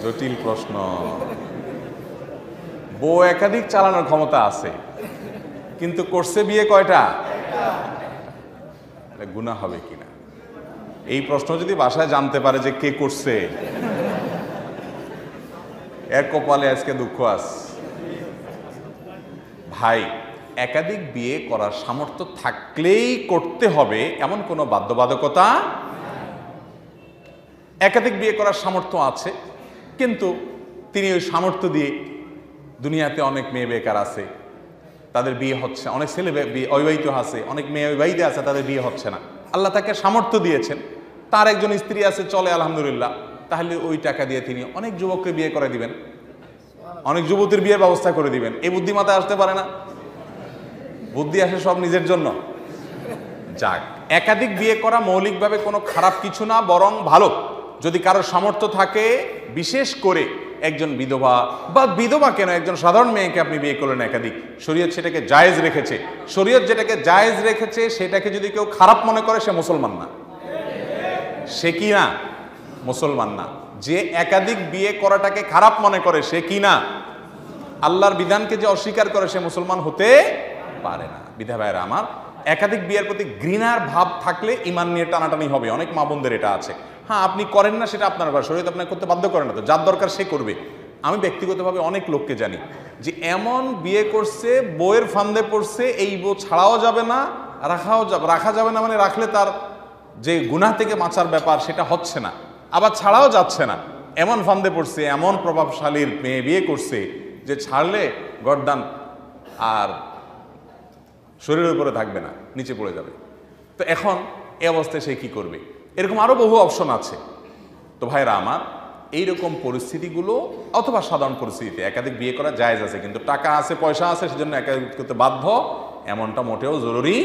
জটিল প্রশ্ন। বউ একাধিক চালানোর ক্ষমতা আছে, কিন্তু করছে বিয়ে কয়টা? গুনাহ হবে কিনা এই প্রশ্ন যদি বাসায় জানতে পারে যে কে করছে, এর কপালে আজকে দুঃখ আছে। ভাই, একাধিক বিয়ে করার সামর্থ্য থাকলেই করতে হবে এমন কোনো বাধ্যবাধকতা। একাধিক বিয়ে করার সামর্থ্য আছে, কিন্তু তিনি ওই সামর্থ্য দিয়ে, দুনিয়াতে অনেক মেয়ে বেকার আছে, তাদের বিয়ে হচ্ছে, অনেক ছেলে অবিবাহিত আছে, অনেক মেয়ে অবিবাহিত আছে, তাদের বিয়ে হচ্ছে না। আল্লাহ তাকে সামর্থ্য দিয়েছেন, তার একজন স্ত্রী আছে, চলে আলহামদুলিল্লাহ, তাহলে ওই টাকা দিয়ে তিনি অনেক যুবককে বিয়ে করে দিবেন, অনেক যুবতীর বিয়ের ব্যবস্থা করে দিবেন। এই বুদ্ধিমাতা আসতে পারে না? বুদ্ধি আসে সব নিজের জন্য। যাক, একাধিক বিয়ে করা মৌলিকভাবে কোনো খারাপ কিছু না, বরং ভালো। যদি কারোর সামর্থ্য থাকে, বিশেষ করে একজন বিধবা, বা বিধবা কেন, একজন সাধারণ মেয়েকে আপনি বিয়ে করলেন একাধিক, শরীয়ত সেটাকে জায়েজ রেখেছে। শরীয়ত যেটাকে জায়েজ রেখেছে সেটাকে যদি কেউ খারাপ মনে করে, সে মুসলমান না। সে কি না? মুসলমান না। যে একাধিক বিয়ে করাটাকে খারাপ মনে করে, সে কি না? আল্লাহর বিধানকে যে অস্বীকার করে, সে মুসলমান হতে পারে না। বিধা ভাইয়েরা আমার, একাধিক বিয়ের প্রতি ঘৃণার ভাব থাকলে ঈমান নিয়ে টানাটানি হবে। অনেক মা বোনদের এটা আছে। হ্যাঁ, আপনি করেন না, সেটা আপনার ব্যাপার, শরীয়ত আপনাকে করতে বাধ্য করে না, তো যার দরকার সে করবে। আমি ব্যক্তিগতভাবে অনেক লোককে জানি যে এমন বিয়ে করছে, বউয়ের ফান্দে পড়ছে, এই বউ ছাড়াও যাবে না, রাখা যাবে না, মানে রাখলে তার যে গুনাহ থেকে বাঁচার ব্যাপার সেটা হচ্ছে না, আবার ছাড়াও যাচ্ছে না, এমন ফান্দে পড়ছে, এমন প্রভাবশালীর মেয়ে বিয়ে করছে যে ছাড়লে গর্দান আর শরীরের উপরে থাকবে না, নিচে পড়ে যাবে। তো এখন এই অবস্থায় সে কি করবে? এরকম আরো বহু অপশন আছে। তো ভাইরা আমার, এইরকম পরিস্থিতিগুলো, অথবা সাধারণ পরিস্থিতিতে একাধিক বিয়ে করা জায়েজ আছে, কিন্তু টাকা আছে, পয়সা আছে, সেজন্য একাধিক করতে বাধ্য, এমনটা মোটেও জরুরি